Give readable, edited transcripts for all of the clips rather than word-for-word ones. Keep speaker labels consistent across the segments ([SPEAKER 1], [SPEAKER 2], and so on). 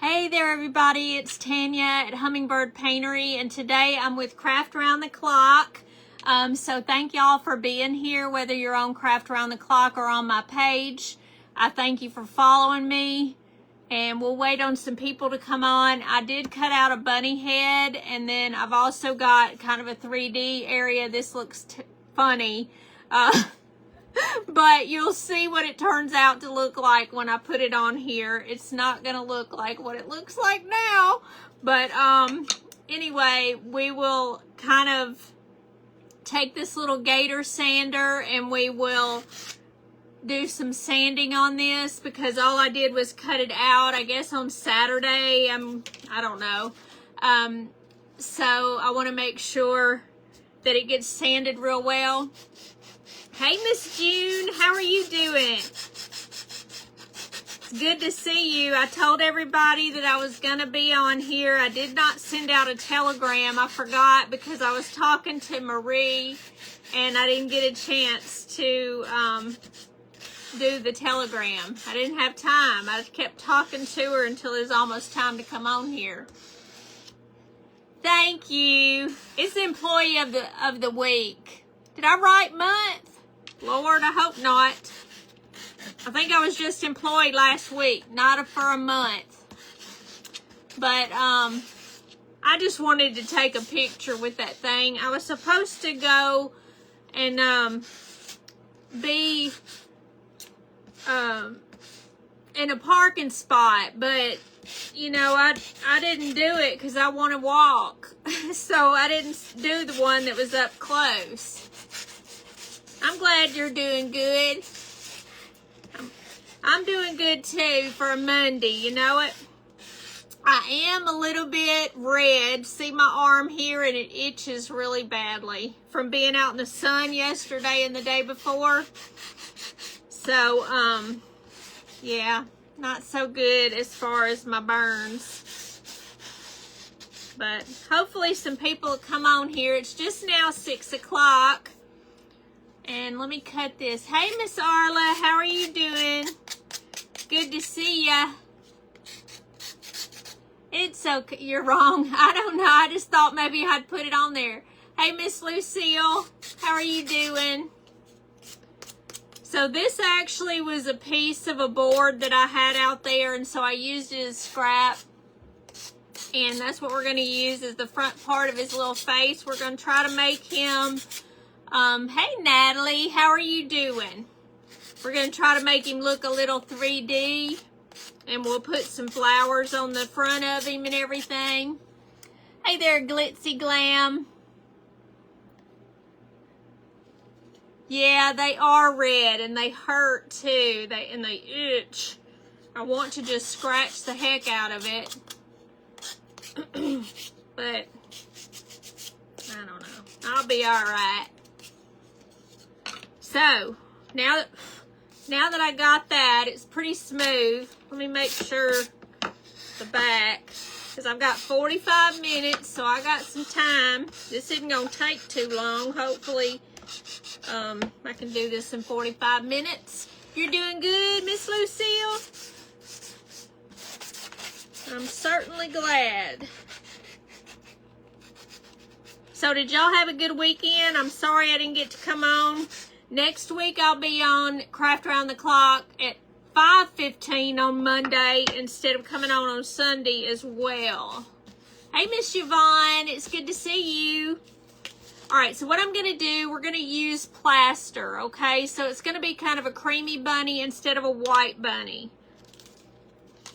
[SPEAKER 1] Hey there everybody, it's Tanya at Hummingbird Paintery, and today I'm with Craft Around the Clock. So thank y'all for being here, whether you're on Craft Around the Clock or on my page. I thank you for following me, and we'll wait on some people to come on. I did cut out a bunny head, and then I've also got kind of a 3D area. This looks funny. But you'll see what it turns out to look like when I put it on here. It's not gonna look like what it looks like now, but anyway, we will kind of take this little gator sander and we will do some sanding on this, because all I did was cut it out, I guess on Saturday. I don't know. So I want to make sure that it gets sanded real well. Hey, Miss June, how are you doing? It's good to see you. I told everybody that I was going to be on here. I did not send out a telegram. I forgot because I was talking to Marie and I didn't get a chance to do the telegram. I didn't have time. I kept talking to her until it was almost time to come on here. Thank you. It's the employee of the week. Did I write month? Lord, I hope not. I think I was just employed last week, not for a month. But I just wanted to take a picture with that thing. I was supposed to go and be in a parking spot, but you know, I didn't do it because I want to walk. So I didn't do the one that was up close. I'm glad you're doing good. I'm doing good too for a Monday, you know it? I am a little bit red. See my arm here, and it itches really badly from being out in the sun yesterday and the day before. So, yeah, not so good as far as my burns. But hopefully some people will come on here. It's just now 6 o'clock. And let me cut this. Hey, Miss Arla, how are you doing? Good to see ya. It's okay. You're wrong. I don't know. I just thought maybe I'd put it on there. Hey, Miss Lucille, how are you doing? So this actually was a piece of a board that I had out there, and so I used it as scrap. And that's what we're going to use as the front part of his little face. We're going to try to make him... hey Natalie, how are you doing? We're going to try to make him look a little 3D, and we'll put some flowers on the front of him and everything. Hey there, Glitzy Glam. Yeah, they are red and they hurt too. They itch. I want to just scratch the heck out of it. But I don't know. I'll be all right. So, now that I got that, it's pretty smooth. Let me make sure the back, because I've got 45 minutes, so I got some time. This isn't going to take too long. Hopefully, I can do this in 45 minutes. You're doing good, Miss Lucille? I'm certainly glad. So, did y'all have a good weekend? I'm sorry I didn't get to come on. Next week, I'll be on Craft Around the Clock at 5:15 on Monday instead of coming on Sunday as well. Hey, Miss Yvonne, it's good to see you. All right, so what I'm going to do, we're going to use plaster, okay? So it's going to be kind of a creamy bunny instead of a white bunny.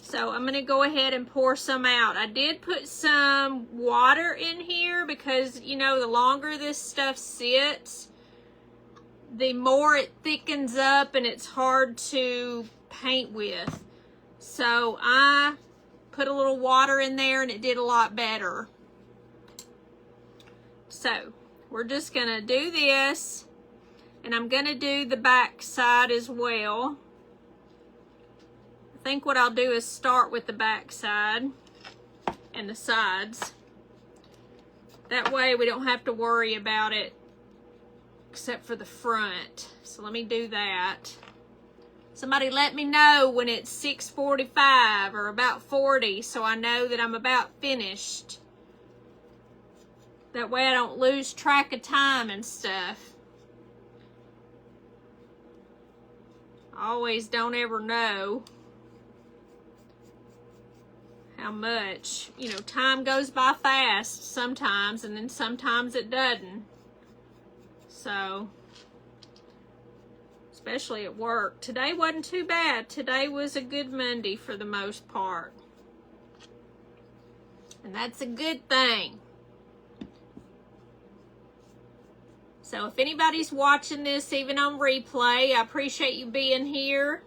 [SPEAKER 1] So I'm going to go ahead and pour some out. I did put some water in here because, you know, the longer this stuff sits, the more it thickens up and it's hard to paint with. So I put a little water in there and it did a lot better. So we're just gonna do this, and I'm gonna do the back side as well. I think what I'll do is start with the back side and the sides. That way we don't have to worry about it except for the front. So let me do that. Somebody let me know when it's 6:45 or about 40 so I know that I'm about finished. That way I don't lose track of time and stuff. I always don't ever know how much. You know, time goes by fast sometimes, and then sometimes it doesn't. So, especially at work. Today wasn't too bad. Today was a good Monday for the most part. And that's a good thing. So if anybody's watching this, even on replay, I appreciate you being here.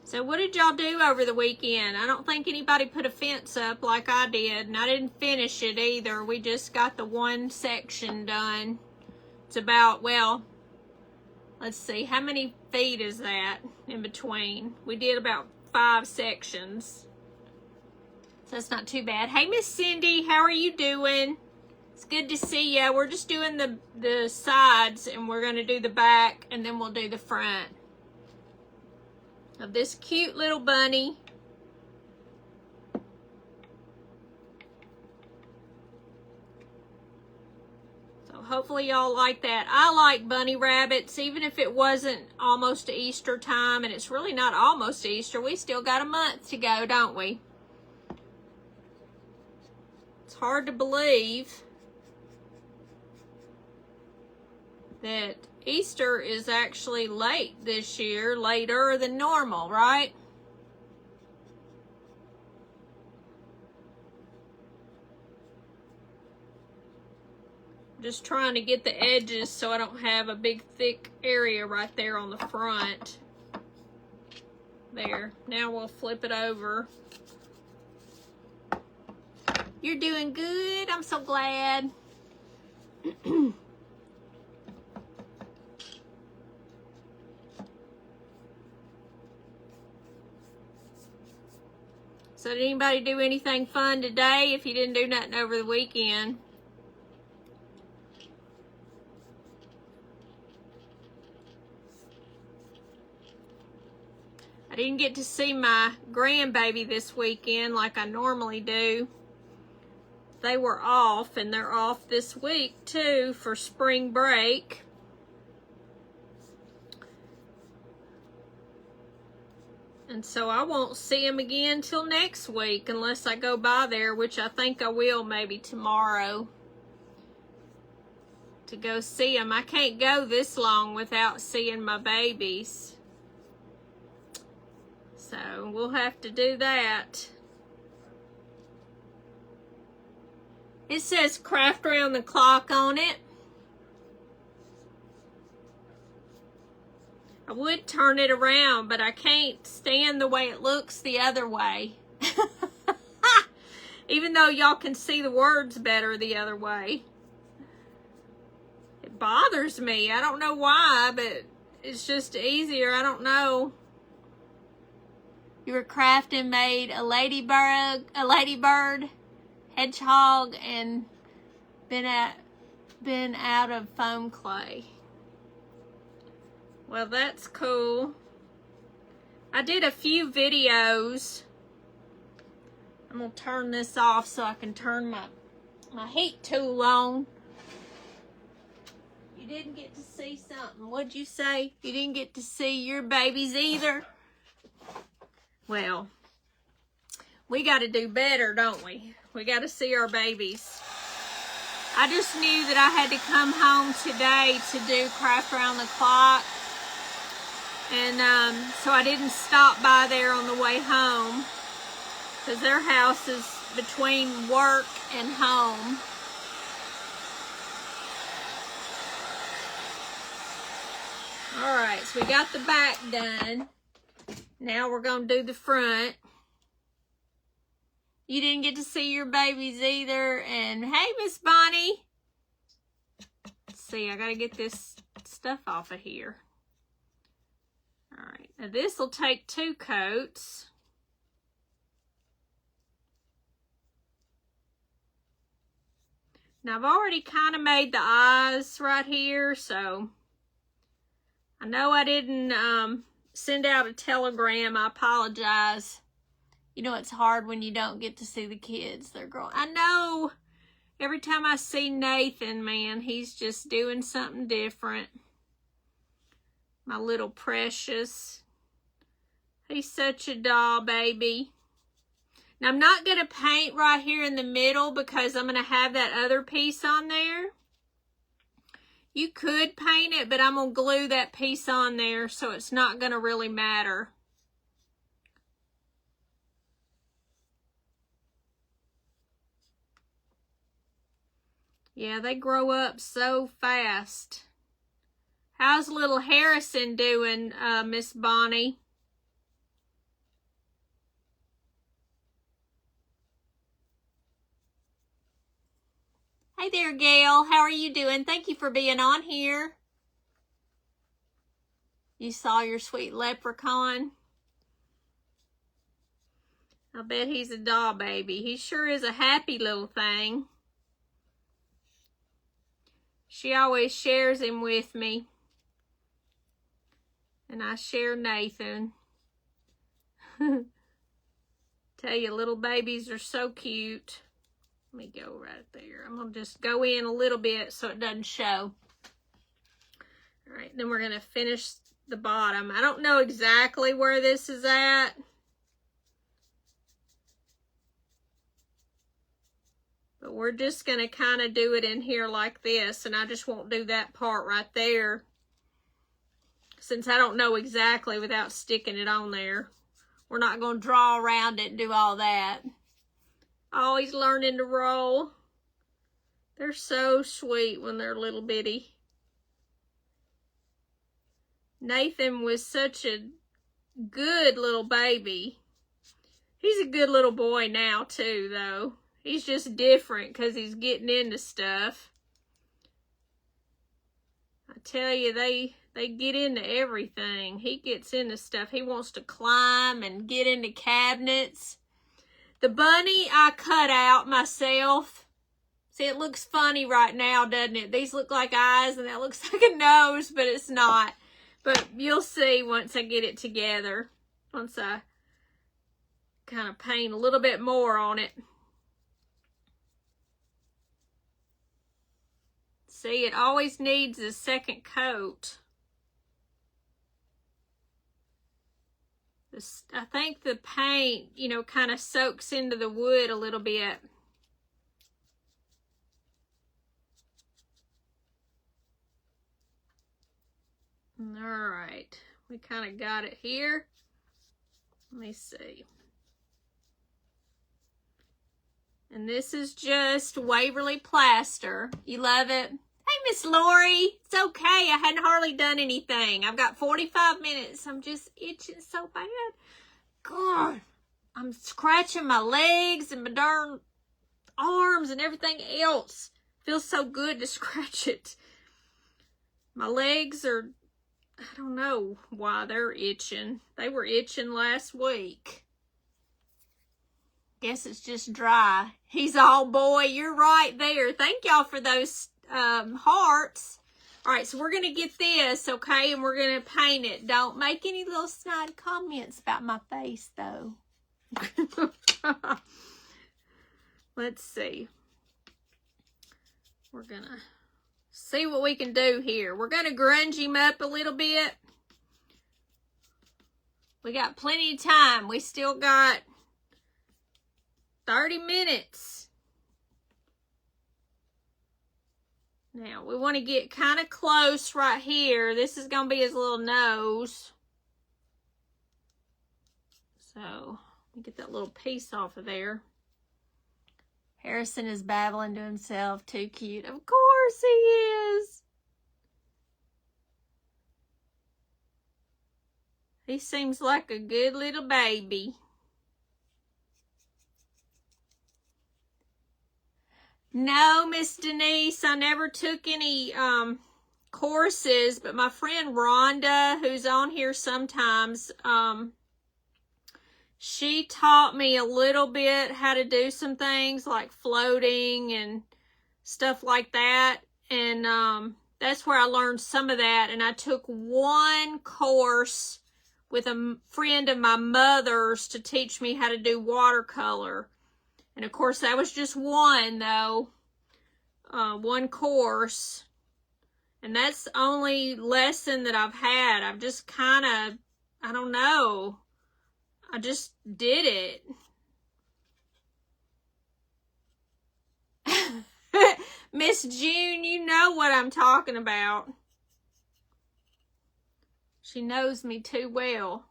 [SPEAKER 1] So what did y'all do over the weekend? I don't think anybody put a fence up like I did, and I didn't finish it either. We just got the one section done. It's about, well, let's see, how many feet is that in between? We did about 5 sections. So that's not too bad. Hey, Miss Cindy, how are you doing? It's good to see you. We're just doing the sides, and we're going to do the back, and then we'll do the front of this cute little bunny. So hopefully y'all like that. I like bunny rabbits, even if it wasn't almost Easter time, and it's really not almost Easter. We still got a month to go, don't we? It's hard to believe that Easter is actually late this year, later than normal, right? Just trying to get the edges so I don't have a big thick area right there on the front. There. Now we'll flip it over. You're doing good. I'm so glad. So did anybody do anything fun today if you didn't do nothing over the weekend? I didn't get to see my grandbaby this weekend like I normally do. They were off, and they're off this week too for spring break. And so I won't see them again till next week unless I go by there, which I think I will maybe tomorrow to go see them. I can't go this long without seeing my babies. So we'll have to do that. It says Craft Around the Clock on it. I would turn it around, but I can't stand the way it looks the other way. Even though y'all can see the words better the other way. It bothers me. I don't know why, but it's just easier. I don't know. You were crafting, made a ladybird, hedgehog, and been out of foam clay. Well, that's cool. I did a few videos. I'm gonna turn this off so I can turn my heat tool on. You didn't get to see something. What'd you say? You didn't get to see your babies either? Well, we got to do better, don't we? We got to see our babies. I just knew that I had to come home today to do Craft Around the Clock. And so I didn't stop by there on the way home because their house is between work and home. All right, so we got the back done. Now we're going to do the front. You didn't get to see your babies either. And hey, Miss Bonnie. Let's see, I got to get this stuff off of here. All right, now this will take 2 coats. Now I've already kind of made the eyes right here, so I know I didn't send out a telegram. I apologize. You know, it's hard when you don't get to see the kids. They're growing. I know every time I see Nathan, man, he's just doing something different. My little precious. He's such a doll, baby. Now, I'm not going to paint right here in the middle because I'm going to have that other piece on there. You could paint it, but I'm going to glue that piece on there, so it's not going to really matter. Yeah, they grow up so fast. How's little Harrison doing, Miss Bonnie? Hey there, Gail. How are you doing? Thank you for being on here. You saw your sweet leprechaun? I bet he's a doll baby. He sure is a happy little thing. She always shares him with me. And I share Nathan. Tell you, little babies are so cute. Let me go right there. I'm going to just go in a little bit so it doesn't show. All right, then we're going to finish the bottom. I don't know exactly where this is at. But we're just going to kind of do it in here like this. And I just won't do that part right there, since I don't know exactly without sticking it on there. We're not going to draw around it and do all that. Always learning to roll. They're so sweet when they're little bitty. Nathan was such a good little baby. He's a good little boy now too, though. He's just different because he's getting into stuff. I tell you, they get into everything. He gets into stuff. He wants to climb and get into cabinets. The bunny I cut out myself. See, it looks funny right now, doesn't it? These look like eyes and that looks like a nose, but it's not. But you'll see once I get it together. Once I kind of paint a little bit more on it. See, it always needs a second coat. I think the paint, you know, kind of soaks into the wood a little bit. All right, we kind of got it here. Let me see. And this is just Waverly plaster. You love it? Hey, Miss Lori. It's okay. I hadn't hardly done anything. I've got 45 minutes. I'm just itching so bad. God, I'm scratching my legs and my darn arms and everything else. Feels so good to scratch it. My legs are, I don't know why they're itching. They were itching last week. Guess it's just dry. He's all boy. You're right there. Thank y'all for those hearts. All right, so we're going to get this, okay, and we're going to paint it. Don't make any little snide comments about my face, though. Let's see. We're going to see what we can do here. We're going to grunge him up a little bit. We got plenty of time. We still got 30 minutes. Now, we want to get kind of close right here. This is going to be his little nose. So, let me get that little piece off of there. Harrison is babbling to himself. Too cute. Of course he is. He seems like a good little baby. No, Miss Denise, I never took any courses, but my friend Rhonda, who's on here sometimes, she taught me a little bit how to do some things like floating and stuff like that. And that's where I learned some of that. And I took one course with a friend of my mother's to teach me how to do watercolor. And of course, that was just one, though. One course. And that's the only lesson that I've had. I've just kind of, I don't know. I just did it. Miss June, you know what I'm talking about. She knows me too well.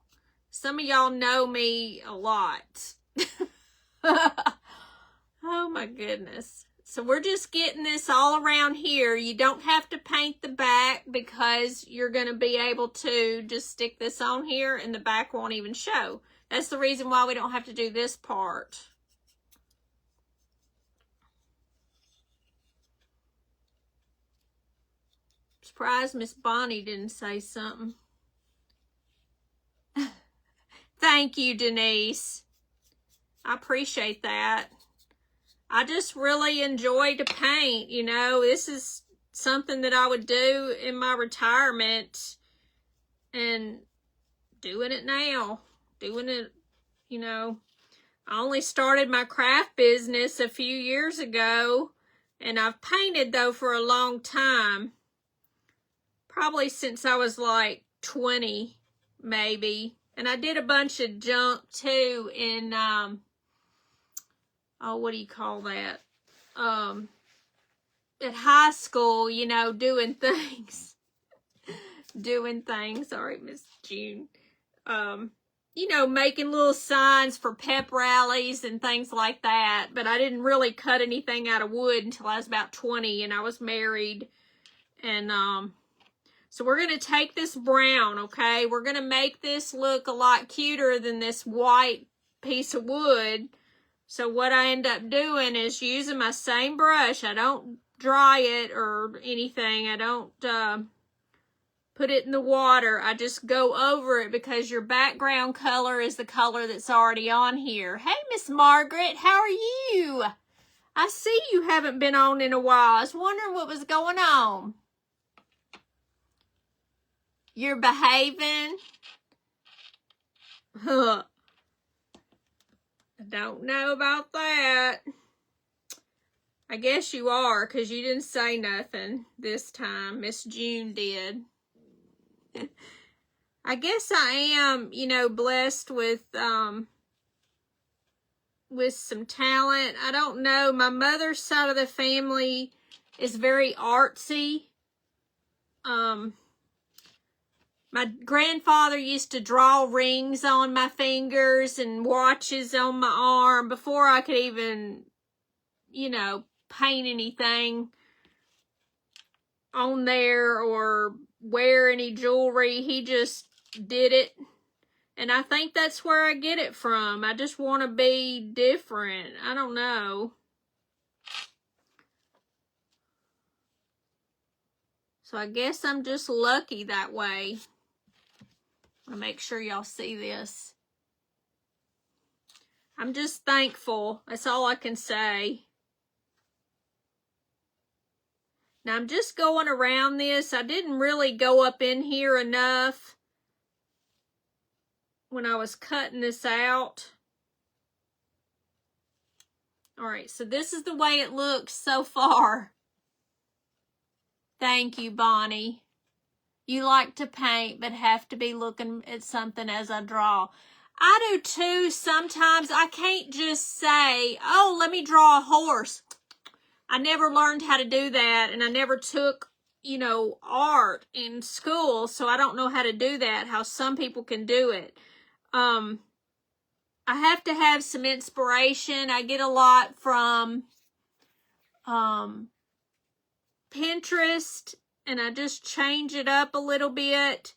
[SPEAKER 1] Some of y'all know me a lot. Oh my goodness. So we're just getting this all around here. You don't have to paint the back because you're going to be able to just stick this on here and the back won't even show. That's the reason why we don't have to do this part. Surprised Miss Bonnie didn't say something. Thank you, Denise. I appreciate that. I just really enjoy to paint, you know. This is something that I would do in my retirement and doing it now. Doing it, you know. I only started my craft business a few years ago, and I've painted, though, for a long time. Probably since I was like 20, maybe. And I did a bunch of junk, too, in, what do you call that? At high school, you know, doing things. Sorry, Miss June. You know, making little signs for pep rallies and things like that. But I didn't really cut anything out of wood until I was about 20 and I was married. And, so we're going to take this brown, okay? We're going to make this look a lot cuter than this white piece of wood. So what I end up doing is using my same brush. I don't dry it or anything. I don't put it in the water. I just go over it because your background color is the color that's already on here. Hey, Miss Margaret, how are you? I see you haven't been on in a while. I was wondering what was going on. You're behaving? Huh. I don't know about that. I guess you are, because you didn't say nothing this time. Miss June did. I guess I am, you know, blessed with some talent. I don't know. My mother's side of the family is very artsy. My grandfather used to draw rings on my fingers and watches on my arm before I could even, you know, paint anything on there or wear any jewelry. He just did it. And I think that's where I get it from. I just want to be different. I don't know. So I guess I'm just lucky that way. I'm going to make sure y'all see this. I'm just thankful. That's all I can say. Now I'm just going around this. I didn't really go up in here enough when I was cutting this out. Alright, so this is the way it looks so far. Thank you, Bonnie. You like to paint, but have to be looking at something as I draw. I do too. Sometimes I can't just say, oh, let me draw a horse. I never learned how to do that, and I never took, you know, art in school, so I don't know how to do that, how some people can do it. I have to have some inspiration. I get a lot from Pinterest, and I just change it up a little bit,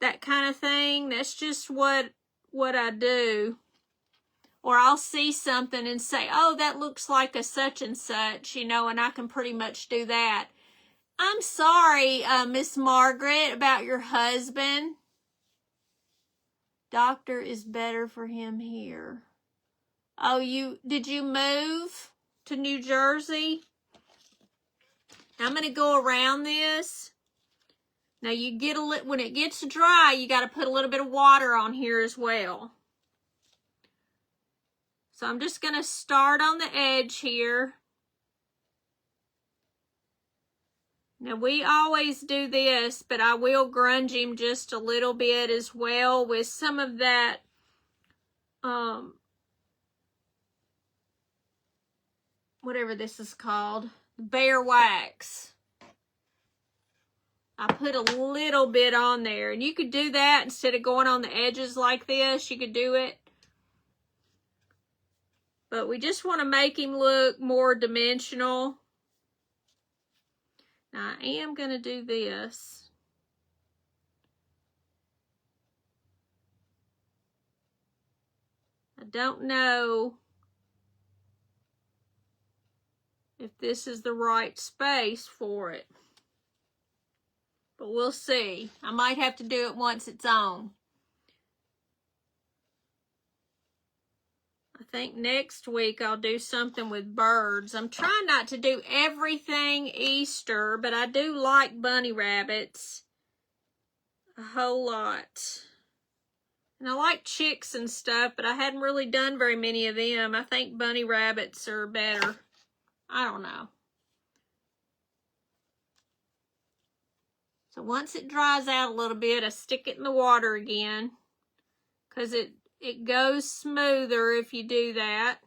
[SPEAKER 1] that kind of thing. That's just what I do. Or I'll see something and say, oh, that looks like a such and such, you know, and I can pretty much do that. I'm sorry, Miss Margaret, about your husband. Doctor is better for him here. Oh, did you move to New Jersey? I'm going to go around this. Now you get when it gets dry, you got to put a little bit of water on here as well. So I'm just going to start on the edge here. Now we always do this, but I will grunge him just a little bit as well with some of that whatever this is called, bear wax. I put a little bit on there, and you could do that instead of going on the edges like this. You could do it. But we just want to make him look more dimensional. Now I am going to do this. I don't know if this is the right space for it. But we'll see. I might have to do it once it's on. I think next week I'll do something with birds. I'm trying not to do everything Easter, but I do like bunny rabbits a whole lot. And I like chicks and stuff, but I hadn't really done very many of them. I think bunny rabbits are better. I don't know. So once it dries out a little bit, I stick it in the water again, because it goes smoother if you do that.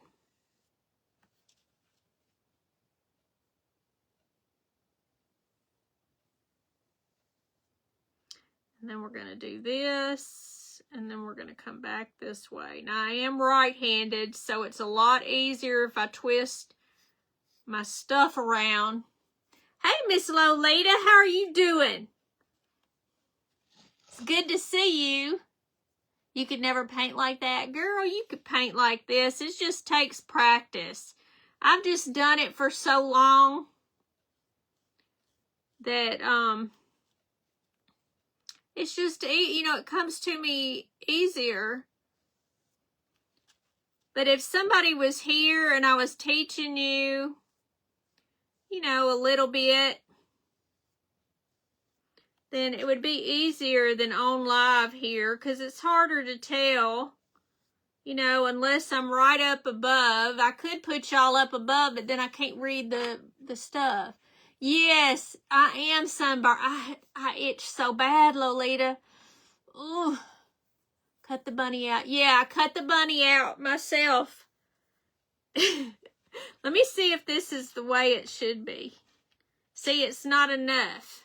[SPEAKER 1] And then we're going to do this, and then we're going to come back this way. Now I am right-handed, so it's a lot easier if I twist my stuff around. Hey, Miss Lolita, how are you doing? It's good to see you. You could never paint like that. Girl, you could paint like this. It just takes practice. I've just done it for so long that it's just, you know, it comes to me easier. But if somebody was here and I was teaching you, you know, a little bit, then it would be easier than on live here, because it's harder to tell, you know, unless I'm right up above. I could put y'all up above, but then I can't read the stuff. Yes, I am sunburned. I itch so bad, Lolita. Ooh, cut the bunny out. Yeah, I cut the bunny out myself. Let me see if this is the way it should be. See, it's not enough,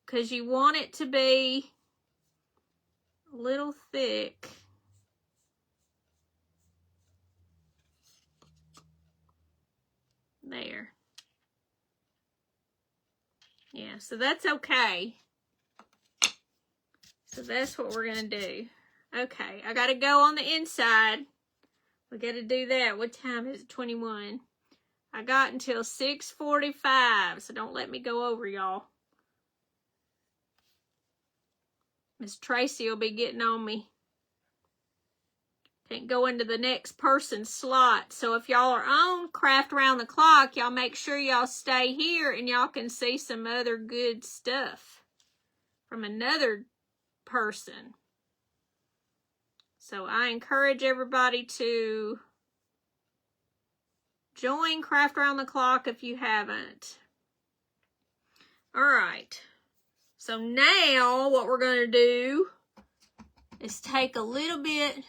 [SPEAKER 1] because you want it to be a little thick. There. Yeah, so that's okay. So that's what we're going to do. Okay, I got to go on the inside. We got to do that. What time is it? 21. I got until 6:45, so don't let me go over, y'all. Miss Tracy will be getting on me. Can't go into the next person's slot. So if y'all are on Craft Around the Clock, y'all make sure y'all stay here and y'all can see some other good stuff from another person. So I encourage everybody to join Craft Around the Clock if you haven't. All right. So now what we're going to do is take a little bit.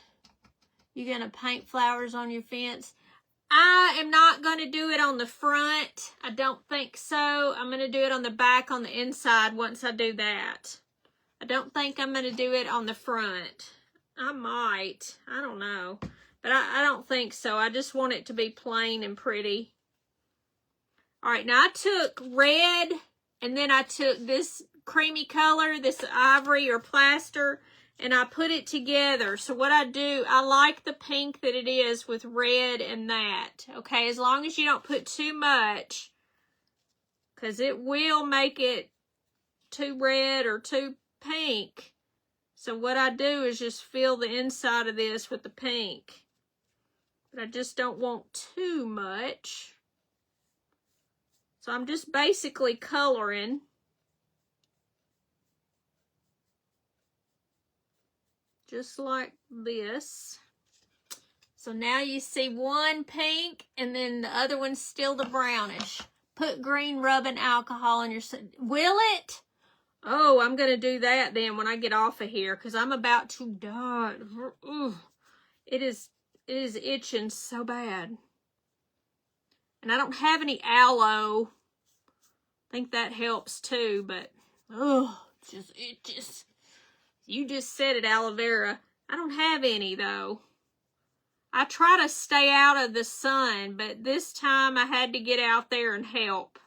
[SPEAKER 1] You're going to paint flowers on your fence. I am not going to do it on the front. I don't think so. I'm going to do it on the back, on the inside once I do that. I don't think I'm going to do it on the front. I might. I don't know. But I don't think so. I just want it to be plain and pretty. All right. Now I took red, and then I took this creamy color, this ivory or plaster, and I put it together. So what I do, I like the pink that it is with red and that. Okay, as long as you don't put too much. because it will make it too red or too pink. So what I do is just fill the inside of this with the pink. But I just don't want too much. So I'm just basically coloring. Just like this. So now you see one pink and then the other one's still the brownish. Put green rubbing alcohol in your... Will it? Oh, I'm going to do that then when I get off of here because I'm about to die. It is itching so bad. And I don't have any aloe. I think that helps too, but you just said it, aloe vera. I don't have any though. I try to stay out of the sun, but this time I had to get out there and help.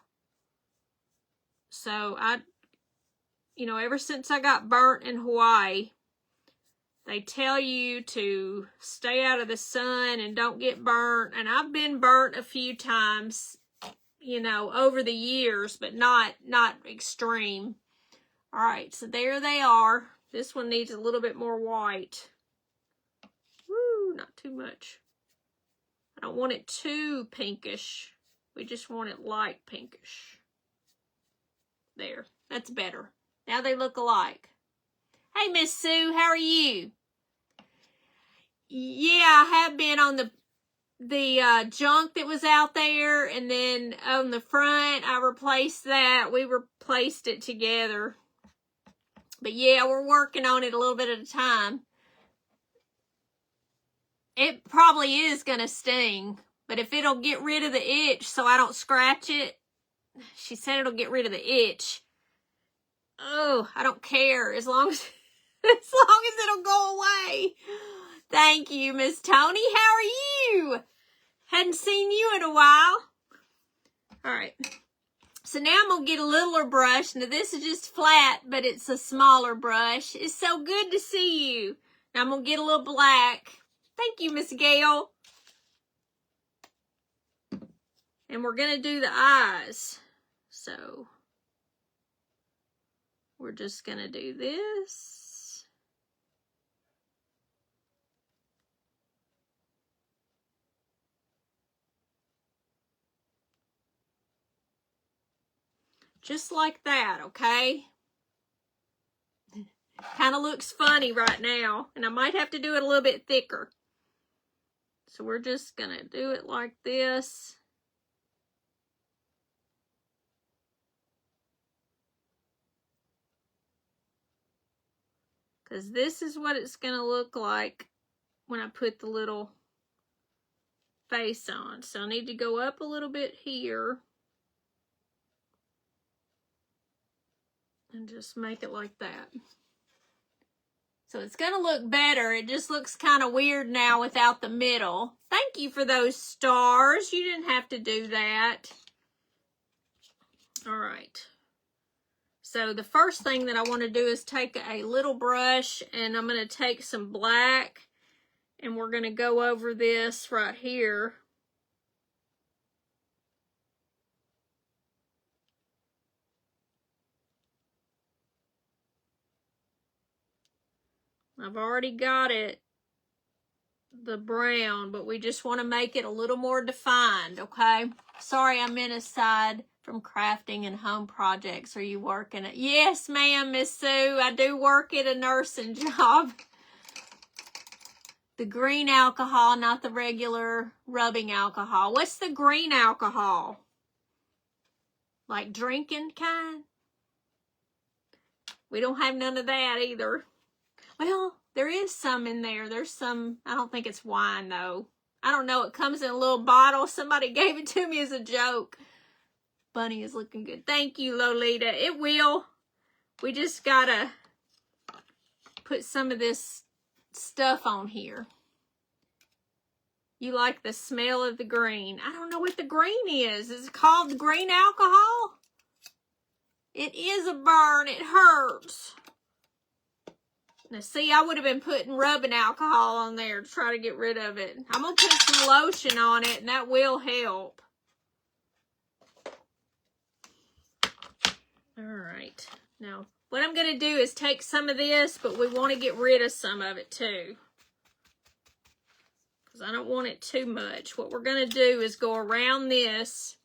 [SPEAKER 1] So ever since I got burnt in Hawaii, they tell you to stay out of the sun and don't get burnt. And I've been burnt a few times, over the years, but not extreme. All right, so there they are. This one needs a little bit more white. Woo, not too much. I don't want it too pinkish. We just want it light pinkish. There, that's better. Now they look alike. Hey, Miss Sue, how are you? Yeah, I have been on the junk that was out there, and then on the front, I replaced that. We replaced it together. But yeah, we're working on it a little bit at a time. It probably is going to sting, but if it'll get rid of the itch so I don't scratch it, she said it'll get rid of the itch. Oh, I don't care as long as it'll go away. Thank you, Miss Tony. How are you? Hadn't seen you in a while. All right. So now I'm going to get a littler brush. Now this is just flat, but it's a smaller brush. It's so good to see you. Now I'm going to get a little black. Thank you, Miss Gail. And we're going to do the eyes. So we're just going to do this. Just like that, okay? Kind of looks funny right now, and I might have to do it a little bit thicker. So we're just going to do it like this. Because this is what it's going to look like when I put the little face on. So I need to go up a little bit here. And just make it like that. So it's going to look better. It just looks kind of weird now without the middle. Thank you for those stars. You didn't have to do that. All right. So the first thing that I want to do is take a little brush, and I'm going to take some black, and we're going to go over this right here. I've already got it, the brown, but we just want to make it a little more defined, okay? Sorry, I'm in aside from crafting and home projects. Are you working it? Yes, ma'am, Miss Sue. I do work at a nursing job. The green alcohol, not the regular rubbing alcohol. What's the green alcohol? Like drinking kind? We don't have none of that either. Well, there is some in there. There's some, I don't think it's wine though. I don't know. It comes in a little bottle. Somebody gave it to me as a joke. Bunny is looking good. Thank you, Lolita. It will. We just gotta put some of this stuff on here. You like the smell of the green. I don't know what the green is. Is it called green alcohol? It is a burn. It hurts. Now, see, I would have been putting rubbing alcohol on there to try to get rid of it. I'm going to put some lotion on it, and that will help. All right. Now, what I'm going to do is take some of this, but we want to get rid of some of it too, because I don't want it too much. What we're going to do is go around this.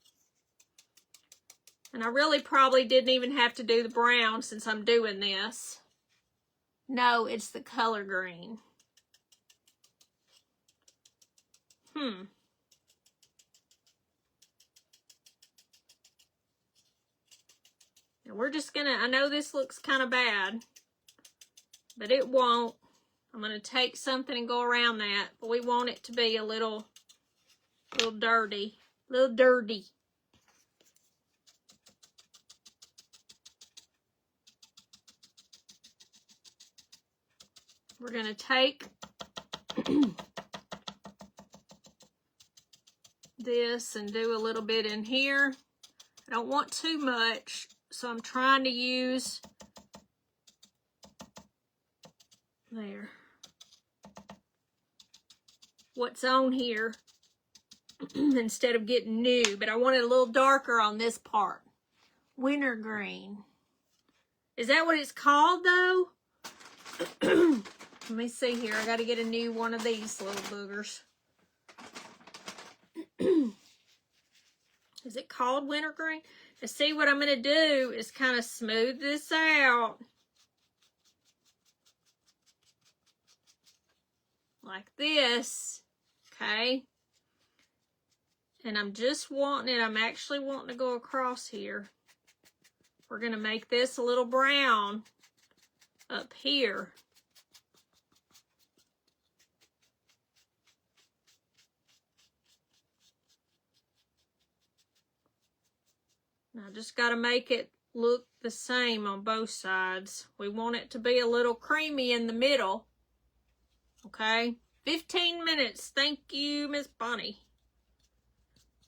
[SPEAKER 1] And I really probably didn't even have to do the brown since I'm doing this. No, it's the color green. And we're just gonna, I know this looks kind of bad, but it won't. I'm gonna take something and go around that, but we want it to be a little dirty. We're gonna take this and do a little bit in here. I don't want too much, so I'm trying to use there what's on here instead of getting new, but I want it a little darker on this part. Wintergreen. Is that what it's called though? Let me see here. I got to get a new one of these little boogers. Is it called wintergreen? And see, what I'm going to do is kind of smooth this out. Like this. Okay. And I'm just wanting it. I'm actually wanting to go across here. We're going to make this a little brown up here. Now, I just got to make it look the same on both sides. We want it to be a little creamy in the middle. Okay? 15 minutes. Thank you, Miss Bonnie.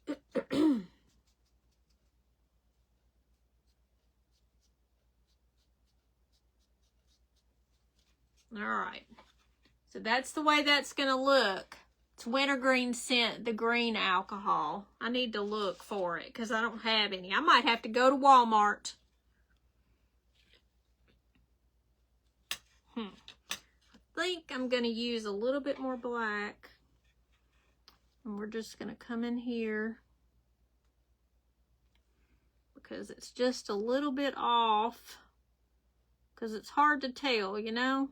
[SPEAKER 1] All right. So that's the way that's going to look. It's wintergreen scent, the green alcohol. I need to look for it because I don't have any. I might have to go to Walmart. I think I'm going to use a little bit more black. And we're just going to come in here because it's just a little bit off because it's hard to tell, you know?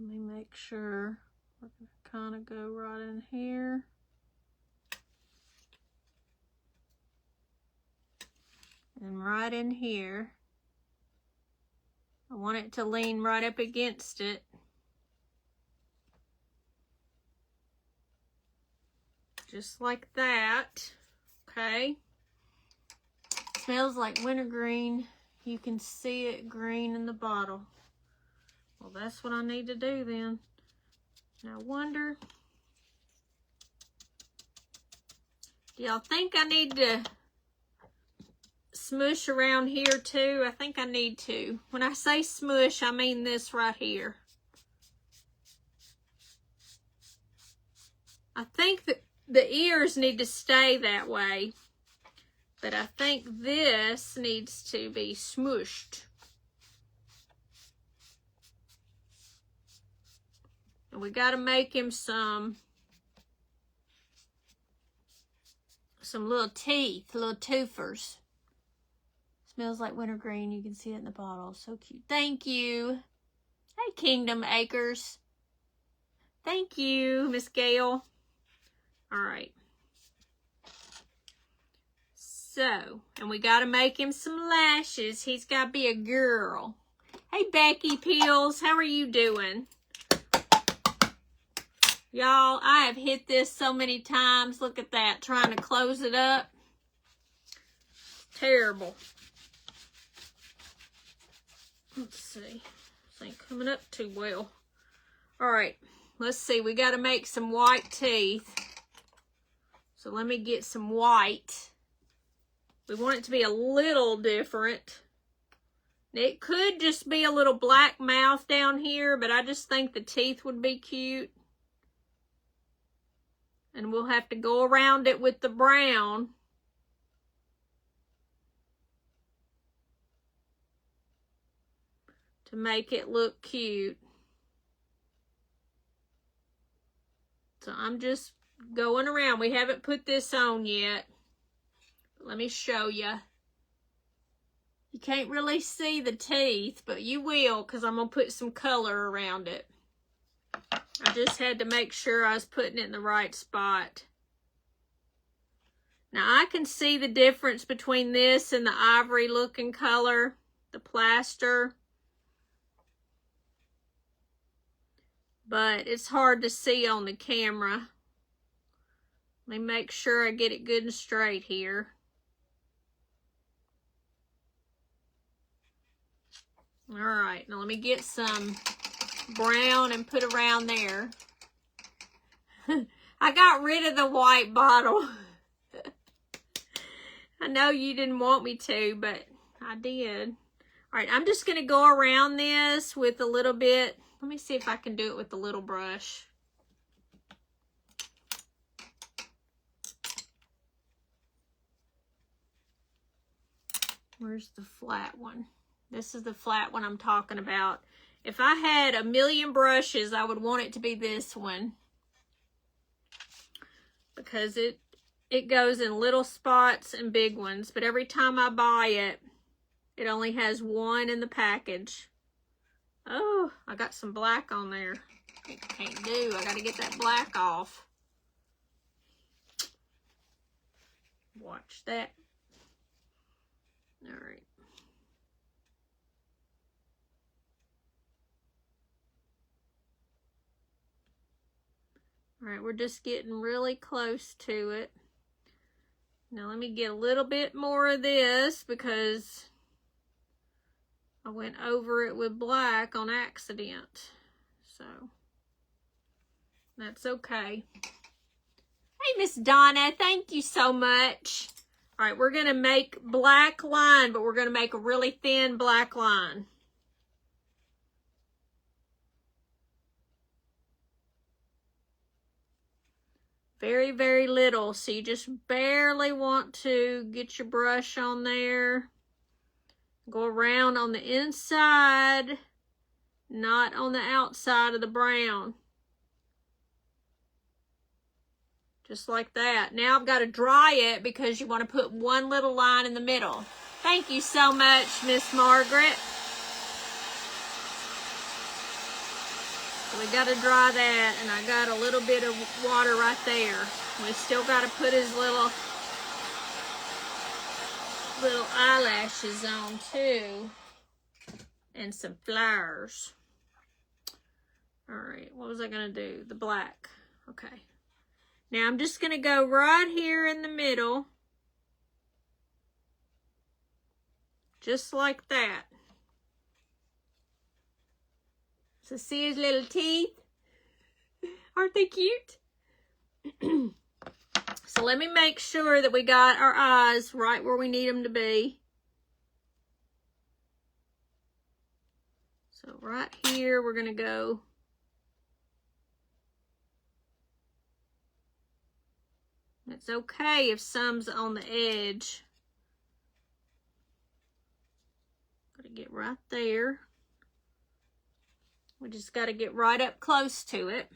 [SPEAKER 1] Let me make sure we're going to kind of go right in here. And right in here. I want it to lean right up against it. Just like that. Okay. Smells like wintergreen. You can see it green in the bottle. Well, that's what I need to do then. Now, I wonder, do y'all think I need to smush around here too? I think I need to. When I say smush, I mean this right here. I think that the ears need to stay that way, but I think this needs to be smushed. And we got to make him some little teeth, little twofers. Smells like wintergreen. You can see it in the bottle. So cute. Thank you. Hey, Kingdom Acres. Thank you, Miss Gail. All right. So, and we got to make him some lashes. He's got to be a girl. Hey, Becky Peels. How are you doing? Y'all, I have hit this so many times. Look at that, trying to close it up. Terrible. Let's see. This ain't coming up too well. All right, let's see. We got to make some white teeth. So let me get some white. We want it to be a little different. It could just be a little black mouth down here, but I just think the teeth would be cute. And we'll have to go around it with the brown. To make it look cute. So I'm just going around. We haven't put this on yet. Let me show you. You can't really see the teeth, but you will because I'm going to put some color around it. I just had to make sure I was putting it in the right spot. Now I can see the difference between this and the ivory looking color, the plaster. But it's hard to see on the camera. Let me make sure I get it good and straight here. All right, now let me get some brown and put around there. I got rid of the white bottle. I know you didn't want me to, but I did. All right, I'm just going to go around this with a little bit. Let me see if I can do it with the little brush. Where's the flat one? This is the flat one I'm talking about. If I had a million brushes, I would want it to be this one. Because it goes in little spots and big ones. But every time I buy it, it only has one in the package. Oh, I got some black on there. Can't do. I got to get that black off. Watch that. All right. All right, we're just getting really close to it. Now let me get a little bit more of this because I went over it with black on accident. So that's okay. Hey, Miss Donna, thank you so much. All right, we're going to make black line, but we're going to make a really thin black line. Very, very little. So you just barely want to get your brush on there. Go around on the inside, not on the outside of the brown. Just like that. Now I've got to dry it because you want to put one little line in the middle. Thank you so much, Miss Margaret. So we got to dry that, and I got a little bit of water right there. We still got to put his little eyelashes on too, and some flowers. All right, what was I gonna do? The black. Okay. Now I'm just gonna go right here in the middle, just like that. So see his little teeth? Aren't they cute? So let me make sure that we got our eyes right where we need them to be. So right here, we're going to go. It's okay if some's on the edge. Got to get right there. We just got to get right up close to it.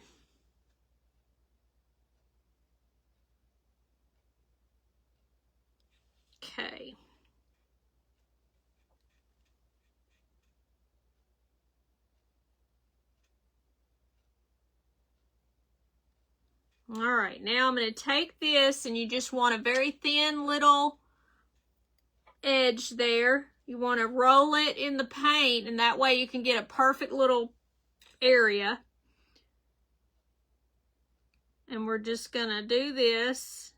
[SPEAKER 1] Okay. All right, now I'm going to take this, and you just want a very thin little edge there. You want to roll it in the paint, and that way you can get a perfect little area. And we're just going to do this.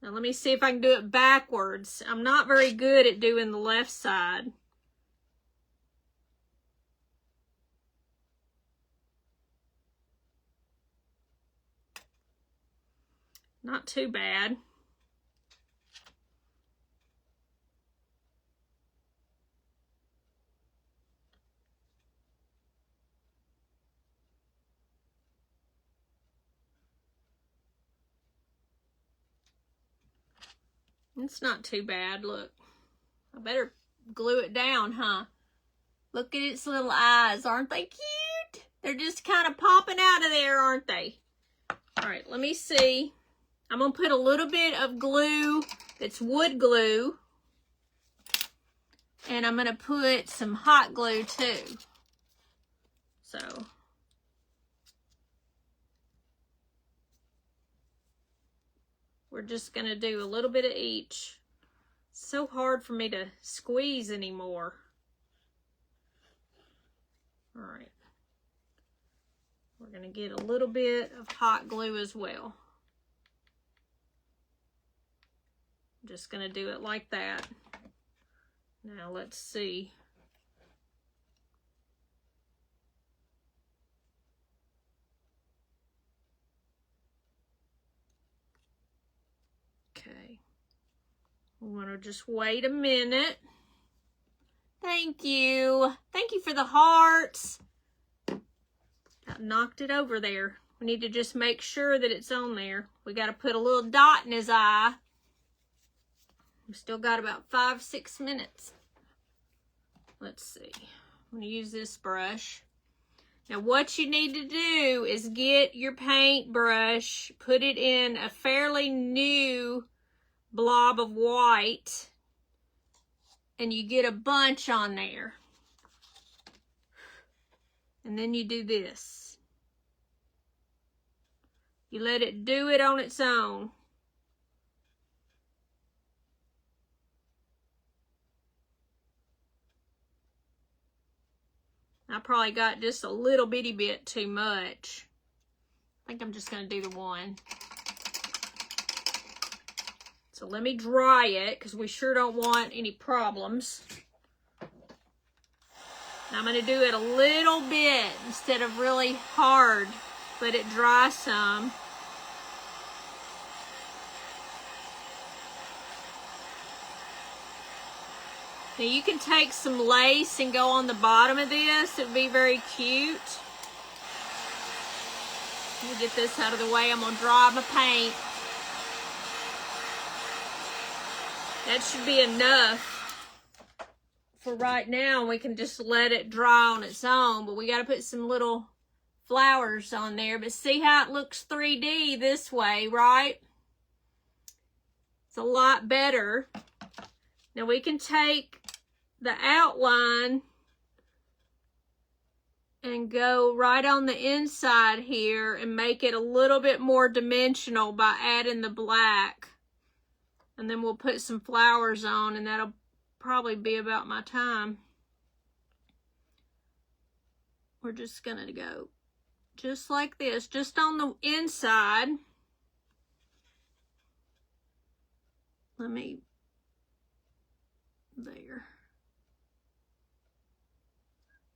[SPEAKER 1] Now let me see if I can do it backwards. I'm not very good at doing the left side. Not too bad. It's not too bad, look. I better glue it down, huh? Look at its little eyes. Aren't they cute? They're just kind of popping out of there, aren't they? All right, let me see. I'm going to put a little bit of glue that's wood glue. And I'm going to put some hot glue too. So, we're just going to do a little bit of each. It's so hard for me to squeeze anymore. All right. We're going to get a little bit of hot glue as well. I'm just going to do it like that. Now let's see. Okay. We want to just wait a minute. Thank you. Thank you for the hearts. I knocked it over there. We need to just make sure that it's on there. We got to put a little dot in his eye. We've still got about 5-6 minutes. Let's see. I'm going to use this brush. Now what you need to do is get your paintbrush, put it in a fairly new blob of white, and you get a bunch on there. And then you do this. You let it do it on its own. I probably got just a little bitty bit too much. I think I'm just going to do the one. So let me dry it because we sure don't want any problems. Now I'm going to do it a little bit instead of really hard. Let it dry some. Now you can take some lace and go on the bottom of this. It would be very cute. Let me get this out of the way. I'm going to dry my paint. That should be enough for right now. We can just let it dry on its own, but we got to put some little flowers on there. But see how it looks 3D this way, right? It's a lot better. Now we can take the outline and go right on the inside here and make it a little bit more dimensional by adding the black. And then we'll put some flowers on, and that'll probably be about my time. We're just gonna go just like this, just on the inside. Let me, there.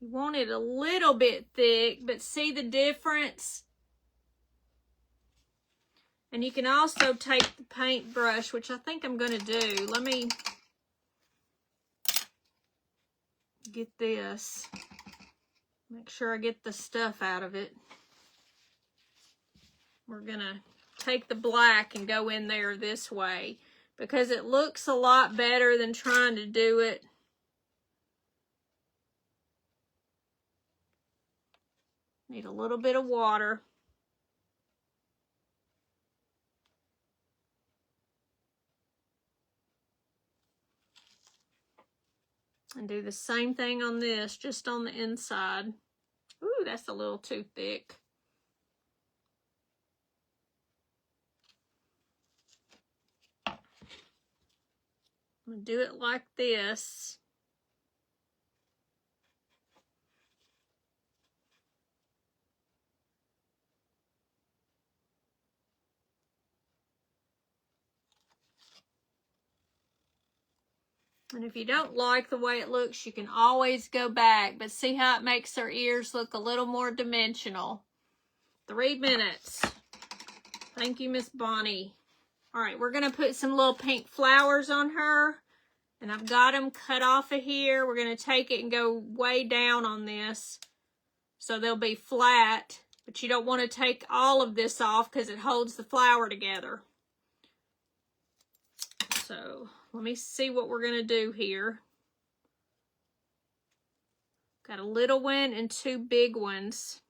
[SPEAKER 1] You want it a little bit thick, but see the difference? And you can also take the paintbrush, which I think I'm going to do. Let me get this. Make sure I get the stuff out of it. We're going to take the black and go in there this way because it looks a lot better than trying to do it. Need a little bit of water. And do the same thing on this, just on the inside. Ooh, that's a little too thick. I'm going to do it like this. And if you don't like the way it looks, you can always go back. But see how it makes her ears look a little more dimensional. 3 minutes. Thank you, Miss Bonnie. All right, we're going to put some little pink flowers on her. And I've got them cut off of here. We're going to take it and go way down on this. So they'll be flat. But you don't want to take all of this off because it holds the flower together. So let me see what we're going to do here. Got a little one and 2 big ones.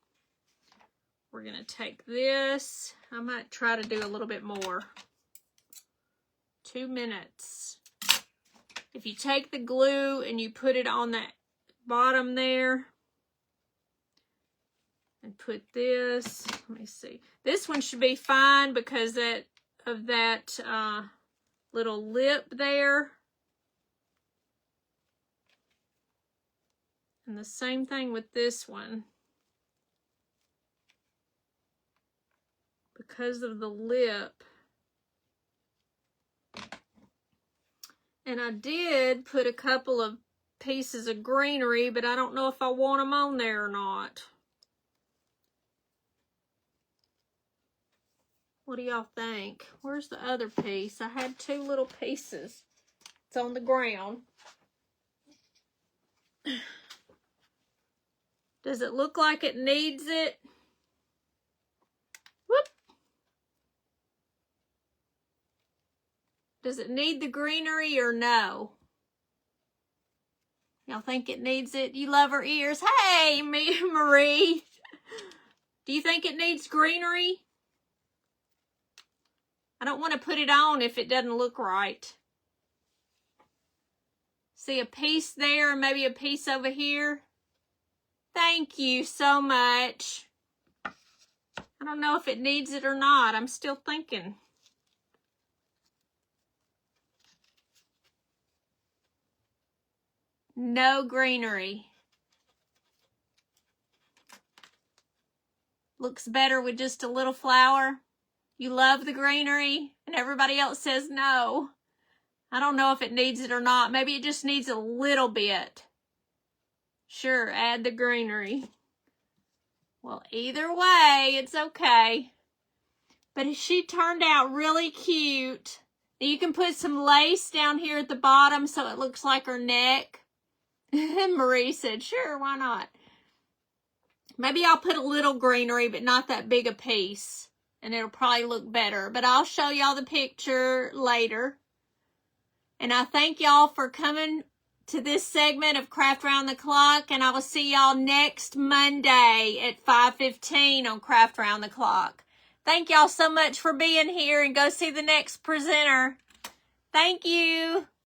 [SPEAKER 1] We're going to take this. I might try to do a little bit more. 2 minutes. If you take the glue and you put it on that bottom there and put this, let me see. This one should be fine because of that little lip there. And the same thing with this one. Because of the lip. And I did put a couple of pieces of greenery, but I don't know if I want them on there or not. What do y'all think? Where's the other piece? I had 2 little pieces. It's on the ground. Does it look like it needs it? Whoop. Does it need the greenery or no? Y'all think it needs it? You love her ears. Hey, Marie. Do you think it needs greenery? I don't want to put it on if it doesn't look right. See a piece there, maybe a piece over here. Thank you so much. I don't know if it needs it or not. I'm still thinking. No greenery. Looks better with just a little flower. You love the greenery and everybody else says no. I don't know if it needs it or not. Maybe it just needs a little bit. Sure, add the greenery. Well, either way, it's okay. But she turned out really cute. You can put some lace down here at the bottom so it looks like her neck. Marie said, sure, why not? Maybe I'll put a little greenery, but not that big a piece. And it'll probably look better. But I'll show y'all the picture later. And I thank y'all for coming to this segment of Craft Round the Clock. And I will see y'all next Monday at 5:15 on Craft Round the Clock. Thank y'all so much for being here. And go see the next presenter. Thank you.